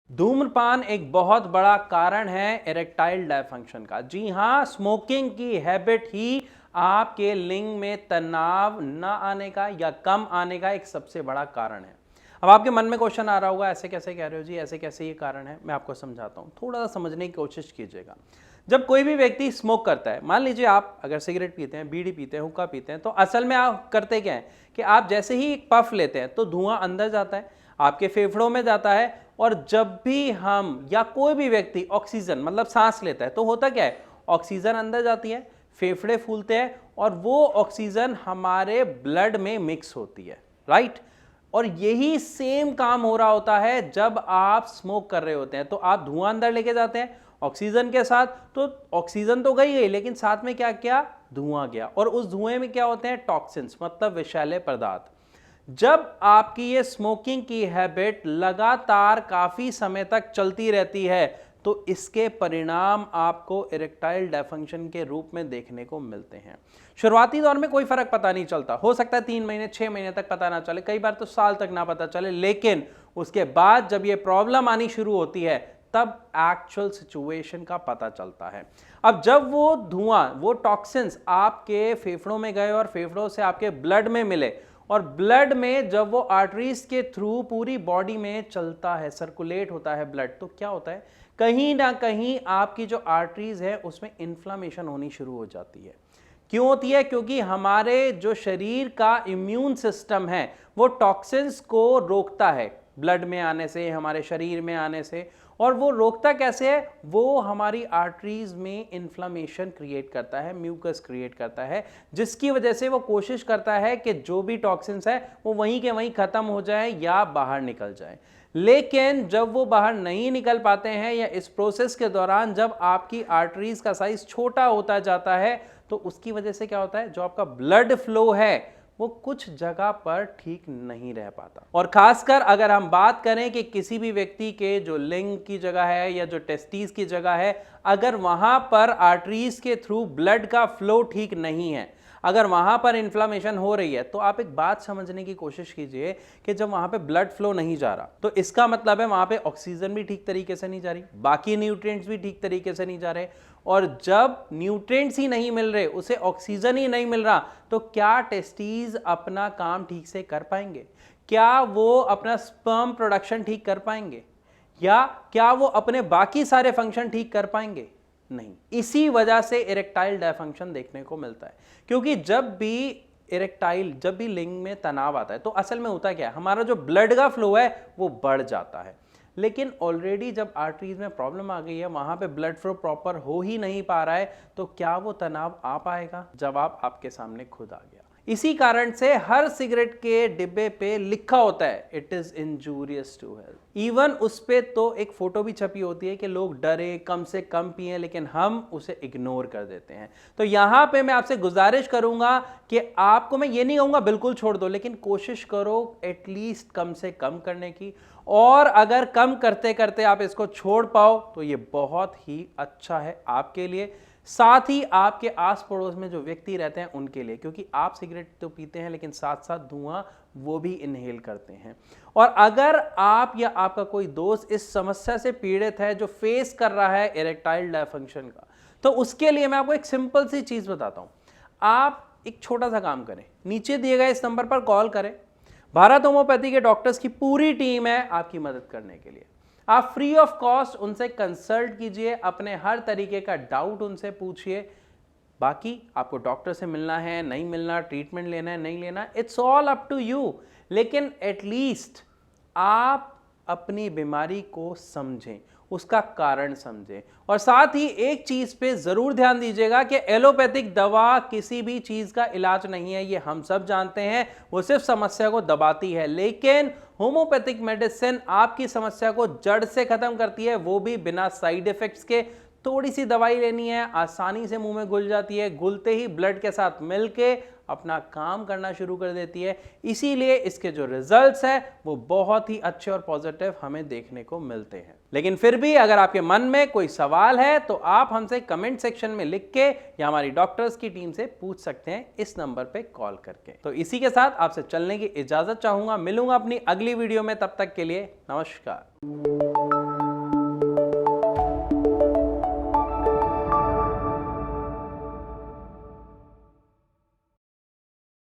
धूम्रपान एक बहुत बड़ा कारण है इरेक्टाइल डायफंक्शन का। जी हाँ, स्मोकिंग की हैबिट ही आपके लिंग में तनाव न आने का या कम आने का एक सबसे बड़ा कारण है। अब आपके मन में क्वेश्चन आ रहा होगा, ऐसे कैसे कह रहे हो जी, ऐसे कैसे ये कारण है? मैं आपको समझाता हूँ, थोड़ा सा समझने की कोशिश कीजिएगा। जब कोई भी व्यक्ति स्मोक करता है, मान लीजिए आप अगर सिगरेट पीते हैं, बीड़ी पीते हैं, हुक्का पीते हैं, तो असल में आप करते क्या है कि आप जैसे ही एक पफ लेते हैं तो धुआं अंदर जाता है, आपके फेफड़ों में जाता है। और जब भी हम या कोई भी व्यक्ति ऑक्सीजन मतलब सांस लेता है तो होता क्या है, ऑक्सीजन अंदर जाती है, फेफड़े फूलते हैं और वो ऑक्सीजन हमारे ब्लड में मिक्स होती है, राइट। और यही सेम काम हो रहा होता है जब आप स्मोक कर रहे होते हैं। तो आप धुआं अंदर लेके जाते हैं ऑक्सीजन के साथ, तो ऑक्सीजन तो गई लेकिन साथ में क्या क्या, धुआं गया। और उस धुएं में क्या होते हैं, टॉक्सिन्स मतलब विषैले पदार्थ। जब आपकी ये स्मोकिंग की हैबिट लगातार काफी समय तक चलती रहती है तो इसके परिणाम आपको इरेक्टाइल डायफंक्शन के रूप में देखने को मिलते हैं। शुरुआती दौर में कोई फर्क पता नहीं चलता, हो सकता है 3 महीने 6 महीने तक पता ना चले, कई बार तो साल तक ना पता चले, लेकिन उसके बाद जब ये प्रॉब्लम आनी शुरू होती है तब एक्चुअल सिचुएशन का पता चलता है। अब जब वो धुआं, वो टॉक्सिन्स आपके फेफड़ों में गए और फेफड़ों से आपके ब्लड में मिले और ब्लड में जब वो आर्टरीज के थ्रू पूरी बॉडी में चलता है, सर्कुलेट होता है ब्लड, तो क्या होता है, कहीं ना कहीं आपकी जो आर्टरीज है उसमें इन्फ्लामेशन होनी शुरू हो जाती है। क्यों होती है? क्योंकि हमारे जो शरीर का इम्यून सिस्टम है वो टॉक्सिन्स को रोकता है ब्लड में आने से, हमारे शरीर में आने से। और वो रोकता कैसे है? वो हमारी आर्टरीज में इन्फ्लामेशन क्रिएट करता है, म्यूकस क्रिएट करता है, जिसकी वजह से वो कोशिश करता है कि जो भी टॉक्सिन्स है वो वहीं के वहीं खत्म हो जाए या बाहर निकल जाए। लेकिन जब वो बाहर नहीं निकल पाते हैं या इस प्रोसेस के दौरान जब आपकी आर्टरीज का साइज छोटा होता जाता है तो उसकी वजह से क्या होता है, जो आपका ब्लड फ्लो है वो कुछ जगह पर ठीक नहीं रह पाता। और खासकर अगर हम बात करें कि किसी भी व्यक्ति के जो लिंग की जगह है या जो टेस्टिस की जगह है, अगर वहां पर आर्टरीज के थ्रू ब्लड का फ्लो ठीक नहीं है, अगर वहां पर इन्फ्लामेशन हो रही है, तो आप एक बात समझने की कोशिश कीजिए कि जब वहां पे ब्लड फ्लो नहीं जा रहा तो इसका मतलब है वहां पे ऑक्सीजन भी ठीक तरीके से नहीं जा रही, बाकी न्यूट्रिएंट्स भी ठीक तरीके से नहीं जा रहे। और जब न्यूट्रिएंट्स ही नहीं मिल रहे, उसे ऑक्सीजन ही नहीं मिल रहा, तो क्या टेस्टीज अपना काम ठीक से कर पाएंगे? क्या वो अपना स्पर्म प्रोडक्शन ठीक कर पाएंगे? या क्या वो अपने बाकी सारे फंक्शन ठीक कर पाएंगे? नहीं। इसी वजह से इरेक्टाइल डायफंक्शन देखने को मिलता है। क्योंकि जब भी लिंग में तनाव आता है तो असल में होता क्या है, हमारा जो ब्लड का फ्लो है वो बढ़ जाता है। लेकिन ऑलरेडी जब आर्टरीज में प्रॉब्लम आ गई है, वहां पे ब्लड फ्लो प्रॉपर हो ही नहीं पा रहा है, तो क्या वो तनाव आ पाएगा? जवाब आपके सामने खुद आ गया। इसी कारण से हर सिगरेट के डिब्बे पे लिखा होता है it is injurious to health. Even उस पे तो एक फोटो भी छपी होती है कि लोग डरे, कम से कम पिए, लेकिन हम उसे इग्नोर कर देते हैं। तो यहां पे मैं आपसे गुजारिश करूंगा कि आपको, मैं ये नहीं कहूंगा बिल्कुल छोड़ दो, लेकिन कोशिश करो एटलीस्ट कम से कम करने की। और अगर कम करते करते आप इसको छोड़ पाओ तो ये बहुत ही अच्छा है आपके लिए, साथ ही आपके आस पड़ोस में जो व्यक्ति रहते हैं उनके लिए, क्योंकि आप सिगरेट तो पीते हैं लेकिन साथ साथ धुआं वो भी इनहेल करते हैं। और अगर आप या आपका कोई दोस्त इस समस्या से पीड़ित है जो फेस कर रहा है इरेक्टाइल डायफंक्शन का, तो उसके लिए मैं आपको एक सिंपल सी चीज बताता हूं। आप एक छोटा सा काम करें, नीचे दिए गए इस नंबर पर कॉल करें। भारत होम्योपैथी के डॉक्टर्स की पूरी टीम है आपकी मदद करने के लिए। आप फ्री ऑफ कॉस्ट उनसे कंसल्ट कीजिए, अपने हर तरीके का डाउट उनसे पूछिए। बाकी आपको डॉक्टर से मिलना है नहीं मिलना, ट्रीटमेंट लेना है नहीं लेना, it's all up to you. लेकिन एटलीस्ट आप अपनी बीमारी को समझें, उसका कारण समझें। और साथ ही एक चीज पे जरूर ध्यान दीजिएगा कि एलोपैथिक दवा किसी भी चीज का इलाज नहीं है, ये हम सब जानते हैं, वो सिर्फ समस्या को दबाती है। लेकिन होम्योपैथिक मेडिसिन आपकी समस्या को जड़ से खत्म करती है, वो भी बिना साइड इफेक्ट्स के। थोड़ी सी दवाई लेनी है, आसानी से मुंह में घुल जाती है, घुलते ही ब्लड के साथ मिलके अपना काम करना शुरू कर देती है। इसीलिए इसके जो रिजल्ट्स हैं वो बहुत ही अच्छे और पॉजिटिव हमें देखने को मिलते हैं। लेकिन फिर भी अगर आपके मन में कोई सवाल है तो आप हमसे कमेंट सेक्शन में लिख के या हमारी डॉक्टर्स की टीम से पूछ सकते हैं इस नंबर पे कॉल करके। तो इसी के साथ आपसे चलने की इजाजत चाहूंगा, मिलूंगा अपनी अगली वीडियो में, तब तक के लिए नमस्कार।